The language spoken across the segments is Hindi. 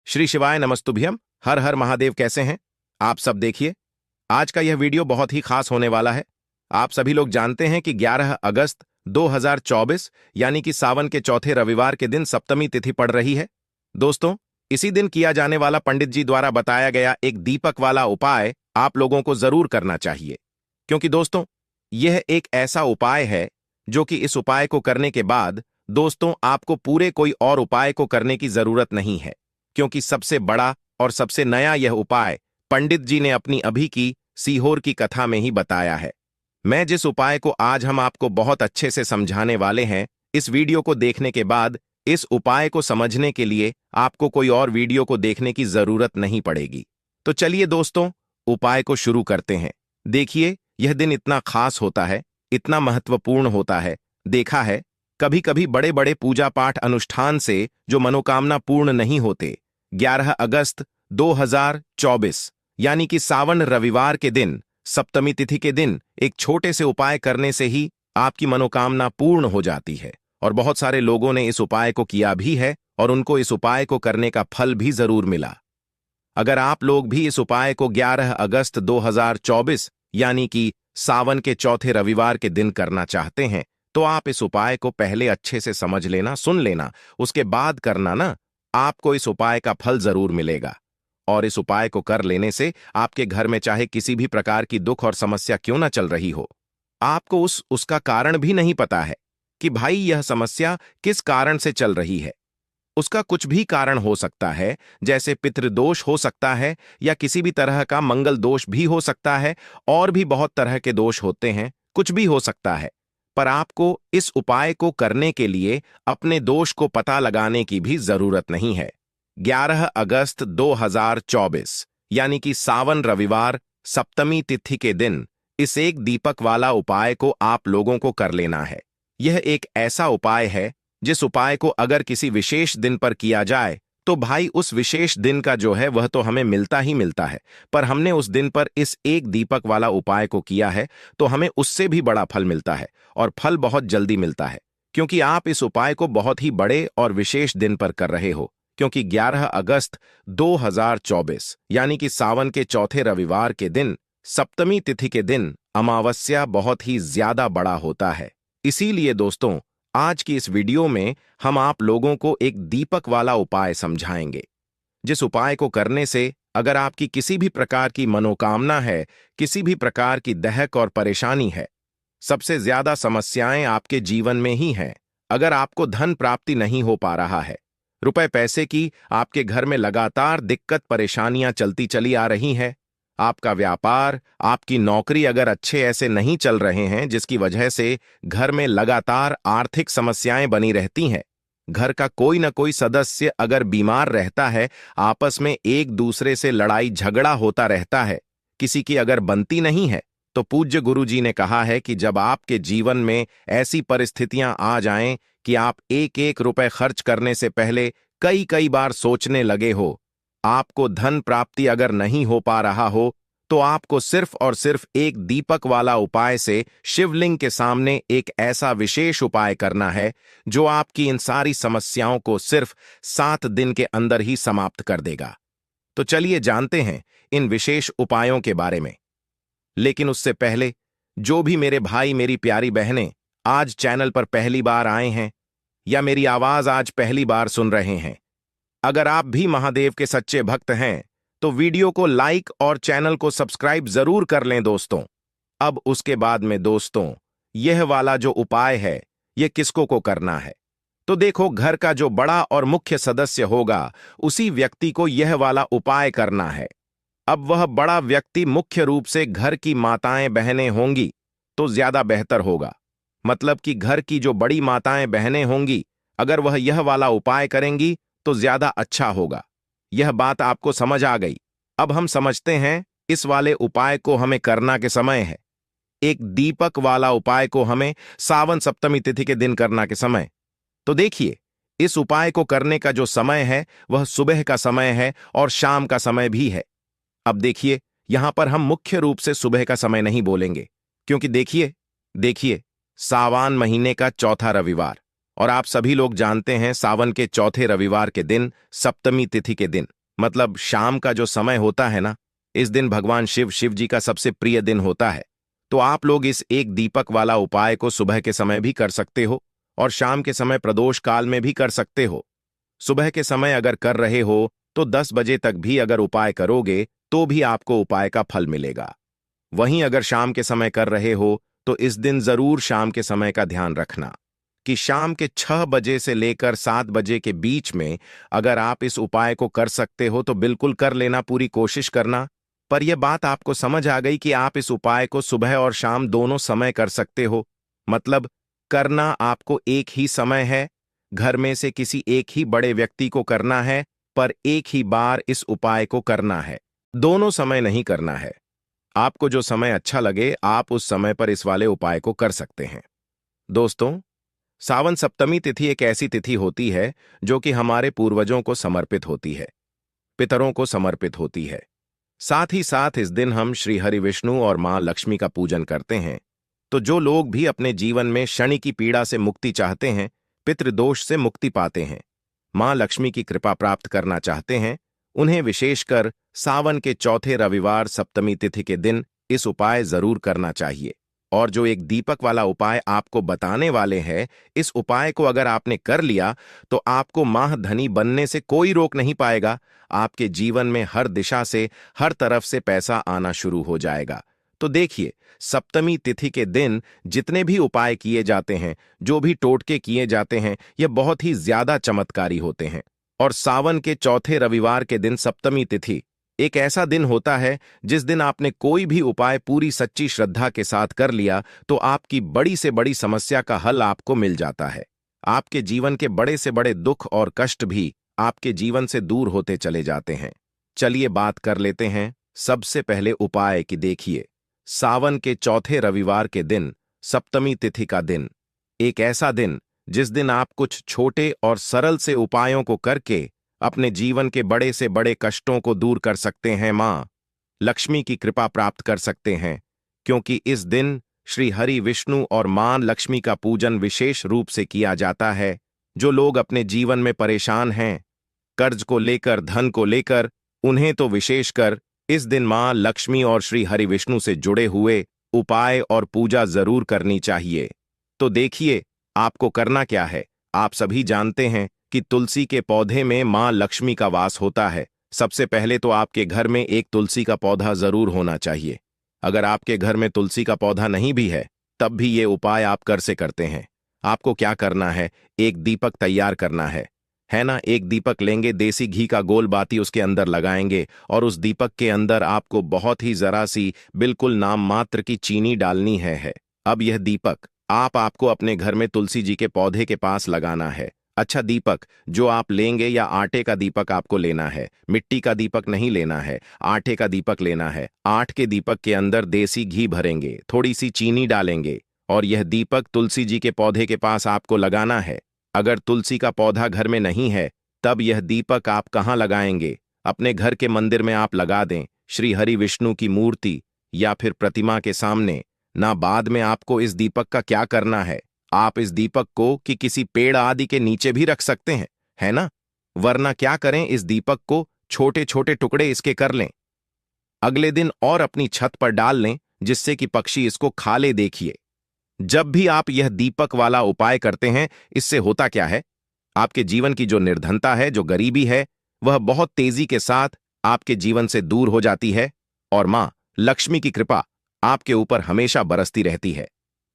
श्री शिवाय नमस्तुभ्यम। हर हर महादेव। कैसे हैं आप सब? देखिए, आज का यह वीडियो बहुत ही खास होने वाला है। आप सभी लोग जानते हैं कि 11 अगस्त 2024 यानी कि सावन के चौथे रविवार के दिन सप्तमी तिथि पड़ रही है। दोस्तों, इसी दिन किया जाने वाला पंडित जी द्वारा बताया गया एक दीपक वाला उपाय आप लोगों को जरूर करना चाहिए, क्योंकि दोस्तों यह एक ऐसा उपाय है जो कि इस उपाय को करने के बाद दोस्तों आपको पूरे कोई और उपाय को करने की जरूरत नहीं है, क्योंकि सबसे बड़ा और सबसे नया यह उपाय पंडित जी ने अपनी अभी की सीहोर की कथा में ही बताया है। मैं जिस उपाय को आज हम आपको बहुत अच्छे से समझाने वाले हैं, इस वीडियो को देखने के बाद इस उपाय को समझने के लिए आपको कोई और वीडियो को देखने की जरूरत नहीं पड़ेगी। तो चलिए दोस्तों, उपाय को शुरू करते हैं। देखिए, यह दिन इतना खास होता है, इतना महत्वपूर्ण होता है। देखा है कभी कभी बड़े बड़े पूजा पाठ अनुष्ठान से जो मनोकामना पूर्ण नहीं होते, 11 अगस्त 2024 यानी कि सावन रविवार के दिन सप्तमी तिथि के दिन एक छोटे से उपाय करने से ही आपकी मनोकामना पूर्ण हो जाती है। और बहुत सारे लोगों ने इस उपाय को किया भी है और उनको इस उपाय को करने का फल भी जरूर मिला। अगर आप लोग भी इस उपाय को 11 अगस्त 2024 यानी कि सावन के चौथे रविवार के दिन करना चाहते हैं, तो आप इस उपाय को पहले अच्छे से समझ लेना, सुन लेना, उसके बाद करना ना। आपको इस उपाय का फल जरूर मिलेगा। और इस उपाय को कर लेने से आपके घर में चाहे किसी भी प्रकार की दुख और समस्या क्यों ना चल रही हो, आपको उसका कारण भी नहीं पता है कि भाई यह समस्या किस कारण से चल रही है। उसका कुछ भी कारण हो सकता है, जैसे पितृदोष हो सकता है या किसी भी तरह का मंगल दोष भी हो सकता है, और भी बहुत तरह के दोष होते हैं, कुछ भी हो सकता है। पर आपको इस उपाय को करने के लिए अपने दोष को पता लगाने की भी जरूरत नहीं है। 11 अगस्त 2024 यानी कि सावन रविवार सप्तमी तिथि के दिन इस एक दीपक वाला उपाय को आप लोगों को कर लेना है। यह एक ऐसा उपाय है जिस उपाय को अगर किसी विशेष दिन पर किया जाए तो भाई उस विशेष दिन का जो है वह तो हमें मिलता ही मिलता है, पर हमने उस दिन पर इस एक दीपक वाला उपाय को किया है तो हमें उससे भी बड़ा फल मिलता है, और फल बहुत जल्दी मिलता है, क्योंकि आप इस उपाय को बहुत ही बड़े और विशेष दिन पर कर रहे हो। क्योंकि 11 अगस्त 2024 यानी कि सावन के चौथे रविवार के दिन सप्तमी तिथि के दिन अमावस्या बहुत ही ज्यादा बड़ा होता है। इसीलिए दोस्तों, आज की इस वीडियो में हम आप लोगों को एक दीपक वाला उपाय समझाएंगे, जिस उपाय को करने से अगर आपकी किसी भी प्रकार की मनोकामना है, किसी भी प्रकार की दहक और परेशानी है, सबसे ज्यादा समस्याएं आपके जीवन में ही हैं। अगर आपको धन प्राप्ति नहीं हो पा रहा है, रुपए पैसे की आपके घर में लगातार दिक्कत परेशानियां चलती चली आ रही हैं, आपका व्यापार, आपकी नौकरी अगर अच्छे ऐसे नहीं चल रहे हैं, जिसकी वजह से घर में लगातार आर्थिक समस्याएं बनी रहती हैं, घर का कोई ना कोई सदस्य अगर बीमार रहता है, आपस में एक दूसरे से लड़ाई झगड़ा होता रहता है, किसी की अगर बनती नहीं है, तो पूज्य गुरु जी ने कहा है कि जब आपके जीवन में ऐसी परिस्थितियां आ जाएं कि आप एक एक रुपए खर्च करने से पहले कई कई बार सोचने लगे हो, आपको धन प्राप्ति अगर नहीं हो पा रहा हो, तो आपको सिर्फ और सिर्फ एक दीपक वाला उपाय से शिवलिंग के सामने एक ऐसा विशेष उपाय करना है जो आपकी इन सारी समस्याओं को सिर्फ 7 दिन के अंदर ही समाप्त कर देगा। तो चलिए जानते हैं इन विशेष उपायों के बारे में। लेकिन उससे पहले, जो भी मेरे भाई मेरी प्यारी बहनें आज चैनल पर पहली बार आए हैं या मेरी आवाज आज पहली बार सुन रहे हैं, अगर आप भी महादेव के सच्चे भक्त हैं तो वीडियो को लाइक और चैनल को सब्सक्राइब जरूर कर लें दोस्तों। अब उसके बाद में दोस्तों, यह वाला जो उपाय है यह किसको को करना है, तो देखो, घर का जो बड़ा और मुख्य सदस्य होगा उसी व्यक्ति को यह वाला उपाय करना है। अब वह बड़ा व्यक्ति मुख्य रूप से घर की माताएं बहनें होंगी तो ज्यादा बेहतर होगा। मतलब कि घर की जो बड़ी माताएं बहनें होंगी, अगर वह यह वाला उपाय करेंगी तो ज्यादा अच्छा होगा। यह बात आपको समझ आ गई। अब हम समझते हैं इस वाले उपाय को हमें करना के समय है। एक दीपक वाला उपाय को हमें सावन सप्तमी तिथि के दिन करना के समय। तो देखिए, इस उपाय को करने का जो समय है वह सुबह का समय है और शाम का समय भी है। अब देखिए, यहां पर हम मुख्य रूप से सुबह का समय नहीं बोलेंगे, क्योंकि देखिए सावन महीने का चौथा रविवार, और आप सभी लोग जानते हैं सावन के चौथे रविवार के दिन सप्तमी तिथि के दिन मतलब शाम का जो समय होता है ना, इस दिन भगवान शिव जी का सबसे प्रिय दिन होता है। तो आप लोग इस एक दीपक वाला उपाय को सुबह के समय भी कर सकते हो और शाम के समय प्रदोष काल में भी कर सकते हो। सुबह के समय अगर कर रहे हो तो 10 बजे तक भी अगर उपाय करोगे तो भी आपको उपाय का फल मिलेगा। वहीं अगर शाम के समय कर रहे हो तो इस दिन जरूर शाम के समय का ध्यान रखना कि शाम के 6 बजे से लेकर 7 बजे के बीच में अगर आप इस उपाय को कर सकते हो तो बिल्कुल कर लेना, पूरी कोशिश करना। पर यह बात आपको समझ आ गई कि आप इस उपाय को सुबह और शाम दोनों समय कर सकते हो। मतलब करना आपको एक ही समय है, घर में से किसी एक ही बड़े व्यक्ति को करना है, पर एक ही बार इस उपाय को करना है, दोनों समय नहीं करना है। आपको जो समय अच्छा लगे आप उस समय पर इस वाले उपाय को कर सकते हैं। दोस्तों, सावन सप्तमी तिथि एक ऐसी तिथि होती है जो कि हमारे पूर्वजों को समर्पित होती है, पितरों को समर्पित होती है। साथ ही साथ इस दिन हम श्री हरि विष्णु और मां लक्ष्मी का पूजन करते हैं। तो जो लोग भी अपने जीवन में शनि की पीड़ा से मुक्ति चाहते हैं, पितृदोष से मुक्ति पाते हैं, मां लक्ष्मी की कृपा प्राप्त करना चाहते हैं, उन्हें विशेषकर सावन के चौथे रविवार सप्तमी तिथि के दिन इस उपाय जरूर करना चाहिए। और जो एक दीपक वाला उपाय आपको बताने वाले हैं, इस उपाय को अगर आपने कर लिया तो आपको माह धनी बनने से कोई रोक नहीं पाएगा। आपके जीवन में हर दिशा से, हर तरफ से पैसा आना शुरू हो जाएगा। तो देखिए, सप्तमी तिथि के दिन जितने भी उपाय किए जाते हैं, जो भी टोटके किए जाते हैं, ये बहुत ही ज्यादा चमत्कारी होते हैं। और सावन के चौथे रविवार के दिन सप्तमी तिथि एक ऐसा दिन होता है जिस दिन आपने कोई भी उपाय पूरी सच्ची श्रद्धा के साथ कर लिया तो आपकी बड़ी से बड़ी समस्या का हल आपको मिल जाता है। आपके जीवन के बड़े से बड़े दुख और कष्ट भी आपके जीवन से दूर होते चले जाते हैं। चलिए बात कर लेते हैं सबसे पहले उपाय की। देखिए, सावन के चौथे रविवार के दिन सप्तमी तिथि का दिन एक ऐसा दिन जिस दिन आप कुछ छोटे और सरल से उपायों को करके अपने जीवन के बड़े से बड़े कष्टों को दूर कर सकते हैं, मां लक्ष्मी की कृपा प्राप्त कर सकते हैं। क्योंकि इस दिन श्री हरि विष्णु और मां लक्ष्मी का पूजन विशेष रूप से किया जाता है। जो लोग अपने जीवन में परेशान हैं, कर्ज को लेकर, धन को लेकर, उन्हें तो विशेषकर इस दिन मां लक्ष्मी और श्री हरि विष्णु से जुड़े हुए उपाय और पूजा जरूर करनी चाहिए। तो देखिए, आपको करना क्या है। आप सभी जानते हैं कि तुलसी के पौधे में मां लक्ष्मी का वास होता है। सबसे पहले तो आपके घर में एक तुलसी का पौधा जरूर होना चाहिए। अगर आपके घर में तुलसी का पौधा नहीं भी है तब भी ये उपाय आप कर से करते हैं। आपको क्या करना है, एक दीपक तैयार करना है ना। एक दीपक लेंगे, देसी घी का गोल बाती उसके अंदर लगाएंगे और उस दीपक के अंदर आपको बहुत ही जरा सी, बिल्कुल नाम मात्र की चीनी डालनी है। अब यह दीपक आपको अपने घर में तुलसी जी के पौधे के पास लगाना है। अच्छा दीपक जो आप लेंगे, या आटे का दीपक आपको लेना है, मिट्टी का दीपक नहीं लेना है, आटे का दीपक लेना है। आट के दीपक के अंदर देसी घी भरेंगे, थोड़ी सी चीनी डालेंगे और यह दीपक तुलसी जी के पौधे के पास आपको लगाना है। अगर तुलसी का पौधा घर में नहीं है तब यह दीपक आप कहाँ लगाएंगे? अपने घर के मंदिर में आप लगा दें, श्री हरि विष्णु की मूर्ति या फिर प्रतिमा के सामने ना। बाद में आपको इस दीपक का क्या करना है, आप इस दीपक को किसी पेड़ आदि के नीचे भी रख सकते हैं, है ना। वरना क्या करें, इस दीपक को छोटे छोटे टुकड़े इसके कर लें, अगले दिन और अपनी छत पर डाल लें जिससे कि पक्षी इसको खा ले। देखिए, जब भी आप यह दीपक वाला उपाय करते हैं, इससे होता क्या है, आपके जीवन की जो निर्धनता है, जो गरीबी है, वह बहुत तेजी के साथ आपके जीवन से दूर हो जाती है और मां लक्ष्मी की कृपा आपके ऊपर हमेशा बरसती रहती है।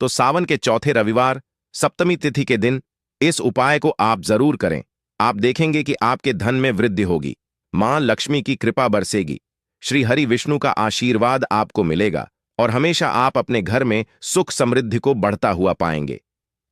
तो सावन के चौथे रविवार सप्तमी तिथि के दिन इस उपाय को आप जरूर करें। आप देखेंगे कि आपके धन में वृद्धि होगी, मां लक्ष्मी की कृपा बरसेगी, श्री हरि विष्णु का आशीर्वाद आपको मिलेगा और हमेशा आप अपने घर में सुख समृद्धि को बढ़ता हुआ पाएंगे।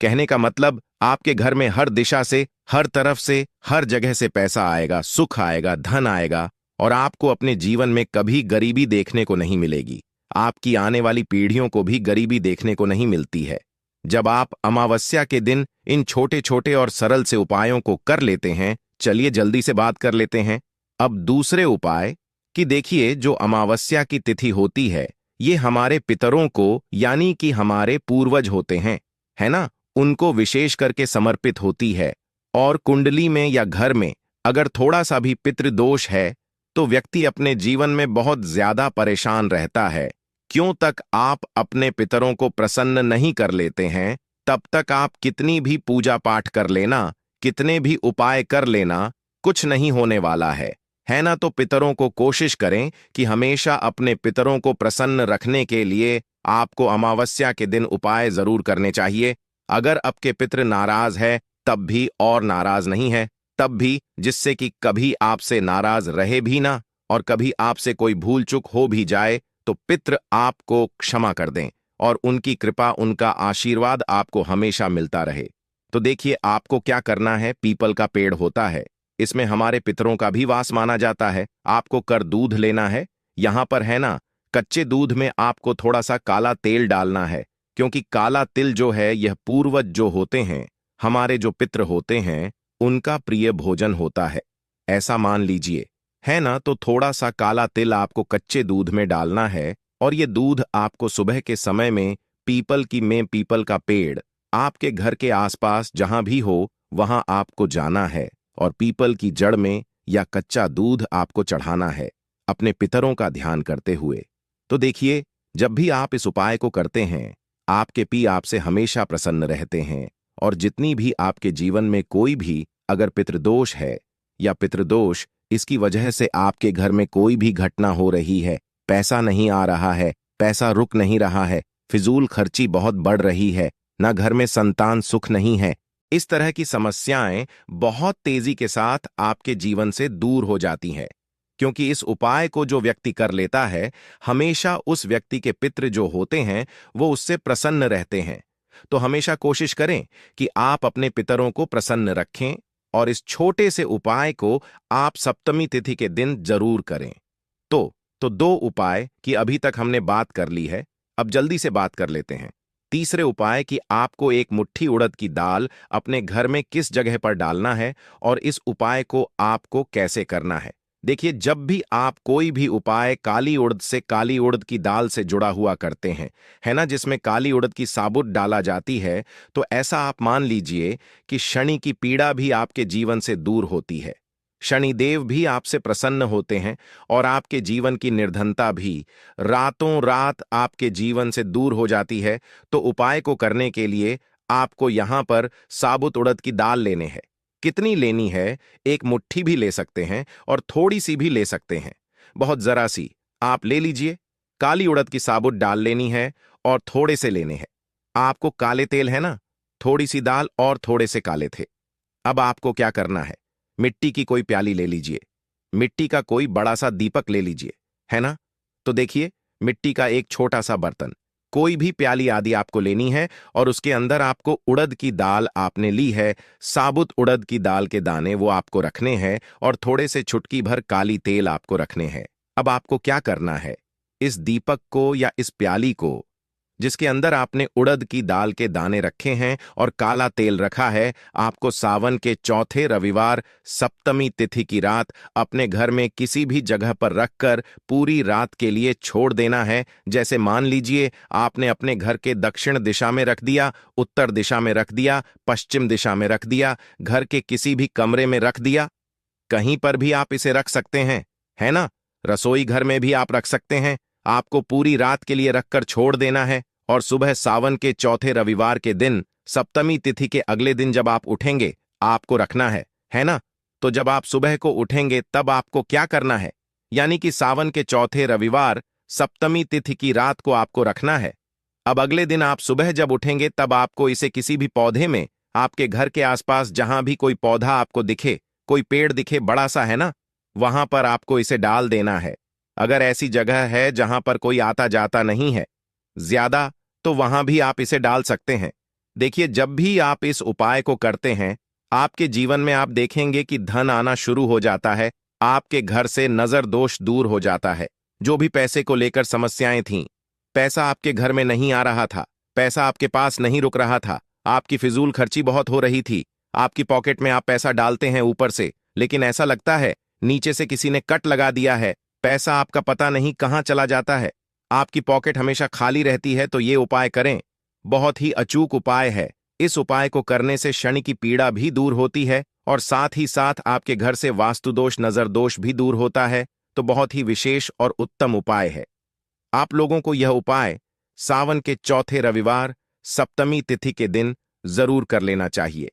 कहने का मतलब, आपके घर में हर दिशा से, हर तरफ से, हर जगह से पैसा आएगा, सुख आएगा, धन आएगा और आपको अपने जीवन में कभी गरीबी देखने को नहीं मिलेगी। आपकी आने वाली पीढ़ियों को भी गरीबी देखने को नहीं मिलती है। जब आप अमावस्या के दिन इन छोटे छोटे और सरल से उपायों को कर लेते हैं, चलिए जल्दी से बात कर लेते हैं अब दूसरे उपाय कि। देखिए, जो अमावस्या की तिथि होती है, ये हमारे पितरों को, यानी कि हमारे पूर्वज होते हैं, है ना, उनको विशेष करके समर्पित होती है। और कुंडली में या घर में अगर थोड़ा सा भी पितृदोष है तो व्यक्ति अपने जीवन में बहुत ज्यादा परेशान रहता है। क्यों तक आप अपने पितरों को प्रसन्न नहीं कर लेते हैं, तब तक आप कितनी भी पूजा पाठ कर लेना, कितने भी उपाय कर लेना, कुछ नहीं होने वाला है ना। तो पितरों को कोशिश करें कि हमेशा अपने पितरों को प्रसन्न रखने के लिए आपको अमावस्या के दिन उपाय जरूर करने चाहिए। अगर आपके पितृ नाराज है तब भी, और नाराज नहीं है तब भी, जिससे कि कभी आपसे नाराज रहे भी ना, और कभी आपसे कोई भूल चूक हो भी जाए तो पितृ आपको क्षमा कर दें और उनकी कृपा, उनका आशीर्वाद आपको हमेशा मिलता रहे। तो देखिए, आपको क्या करना है। पीपल का पेड़ होता है, इसमें हमारे पितरों का भी वास माना जाता है। आपको कर दूध लेना है, यहां पर है ना, कच्चे दूध में आपको थोड़ा सा काला तेल डालना है, क्योंकि काला तिल जो है यह पूर्वज जो होते हैं, हमारे जो पितृ होते हैं, उनका प्रिय भोजन होता है, ऐसा मान लीजिए, है ना। तो थोड़ा सा काला तिल आपको कच्चे दूध में डालना है, और ये दूध आपको सुबह के समय में पीपल का पेड़ आपके घर के आसपास जहां भी हो वहां आपको जाना है, और पीपल की जड़ में या कच्चा दूध आपको चढ़ाना है, अपने पितरों का ध्यान करते हुए। तो देखिए, जब भी आप इस उपाय को करते हैं, आपके पी आपसे हमेशा प्रसन्न रहते हैं, और जितनी भी आपके जीवन में कोई भी अगर पितृदोष है या पितृदोष, इसकी वजह से आपके घर में कोई भी घटना हो रही है, पैसा नहीं आ रहा है, पैसा रुक नहीं रहा है, फिजूल खर्ची बहुत बढ़ रही है, ना घर में संतान सुख नहीं है, इस तरह की समस्याएं बहुत तेजी के साथ आपके जीवन से दूर हो जाती हैं। क्योंकि इस उपाय को जो व्यक्ति कर लेता है, हमेशा उस व्यक्ति के पितृ जो होते हैं वो उससे प्रसन्न रहते हैं। तो हमेशा कोशिश करें कि आप अपने पितरों को प्रसन्न रखें, और इस छोटे से उपाय को आप सप्तमी तिथि के दिन जरूर करें। तो दो उपाय की अभी तक हमने बात कर ली है, अब जल्दी से बात कर लेते हैं तीसरे उपाय कि आपको एक मुट्ठी उड़द की दाल अपने घर में किस जगह पर डालना है, और इस उपाय को आपको कैसे करना है। देखिए, जब भी आप कोई भी उपाय काली उड़द की दाल से जुड़ा हुआ करते हैं, है ना, जिसमें काली उड़द की साबुत डाला जाती है, तो ऐसा आप मान लीजिए कि शनि की पीड़ा भी आपके जीवन से दूर होती है, शनिदेव भी आपसे प्रसन्न होते हैं, और आपके जीवन की निर्धनता भी रातों रात आपके जीवन से दूर हो जाती है। तो उपाय को करने के लिए आपको यहां पर साबुत उड़द की दाल लेने हैं। कितनी लेनी है? एक मुट्ठी भी ले सकते हैं और थोड़ी सी भी ले सकते हैं, बहुत जरा सी आप ले लीजिए। काली उड़द की साबुत डाल लेनी है और थोड़े से लेने हैं। आपको काले तेल है ना, थोड़ी सी दाल और थोड़े से काले थे। अब आपको क्या करना है, मिट्टी की कोई प्याली ले लीजिए, मिट्टी का कोई बड़ा सा दीपक ले लीजिए, है ना। तो देखिए, मिट्टी का एक छोटा सा बर्तन, कोई भी प्याली आदि आपको लेनी है, और उसके अंदर आपको उड़द की दाल आपने ली है, साबुत उड़द की दाल के दाने वो आपको रखने हैं, और थोड़े से चुटकी भर काली तेल आपको रखने हैं। अब आपको क्या करना है, इस दीपक को या इस प्याली को जिसके अंदर आपने उड़द की दाल के दाने रखे हैं और काला तेल रखा है, आपको सावन के चौथे रविवार सप्तमी तिथि की रात अपने घर में किसी भी जगह पर रखकर पूरी रात के लिए छोड़ देना है। जैसे मान लीजिए आपने अपने घर के दक्षिण दिशा में रख दिया, उत्तर दिशा में रख दिया, पश्चिम दिशा में रख दिया, घर के किसी भी कमरे में रख दिया, कहीं पर भी आप इसे रख सकते हैं, है ना। रसोई घर में भी आप रख सकते हैं। आपको पूरी रात के लिए रखकर छोड़ देना है, और सुबह सावन के चौथे रविवार के दिन सप्तमी तिथि के अगले दिन जब आप उठेंगे आपको रखना है ना। तो जब आप सुबह को उठेंगे तब आपको क्या करना है, यानी कि सावन के चौथे रविवार सप्तमी तिथि की रात को आपको रखना है। अब अगले दिन आप सुबह जब उठेंगे तब आपको इसे किसी भी पौधे में, आपके घर के आसपास जहां भी कोई पौधा आपको दिखे, कोई पेड़ दिखे बड़ा सा, है ना, वहां पर आपको इसे डाल देना है। अगर ऐसी जगह है जहां पर कोई आता जाता नहीं है ज्यादा, तो वहां भी आप इसे डाल सकते हैं। देखिए, जब भी आप इस उपाय को करते हैं, आपके जीवन में आप देखेंगे कि धन आना शुरू हो जाता है, आपके घर से नजर दोष दूर हो जाता है। जो भी पैसे को लेकर समस्याएं थीं, पैसा आपके घर में नहीं आ रहा था, पैसा आपके पास नहीं रुक रहा था, आपकी फिजूल खर्ची बहुत हो रही थी, आपकी पॉकेट में आप पैसा डालते हैं ऊपर से, लेकिन ऐसा लगता है नीचे से किसी ने कट लगा दिया है, पैसा आपका पता नहीं कहां चला जाता है, आपकी पॉकेट हमेशा खाली रहती है। तो ये उपाय करें, बहुत ही अचूक उपाय है। इस उपाय को करने से शनि की पीड़ा भी दूर होती है और साथ ही साथ आपके घर से वास्तुदोष नजर दोष भी दूर होता है, तो बहुत ही विशेष और उत्तम उपाय है। आप लोगों को यह उपाय सावन के चौथे रविवार सप्तमी तिथि के दिन जरूर कर लेना चाहिए।